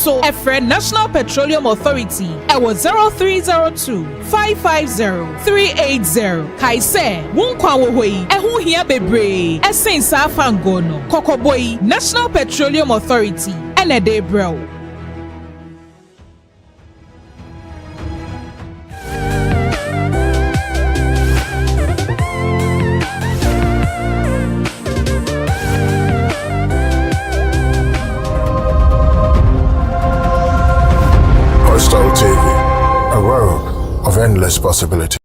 Nso Efre National Petroleum Authority ewo 0302 550 380 Kaise wunkwa wo hoi ehu hia bebre esen sa fango no kokoboy National Petroleum Authority ene de brel. TV, a world of endless possibility.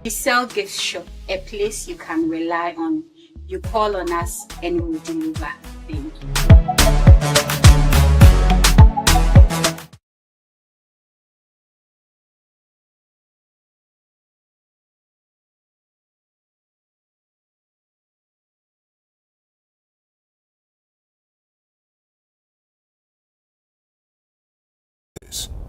We sell gift shop, a place you can rely on. You call on us and we'll deliver. Thank you.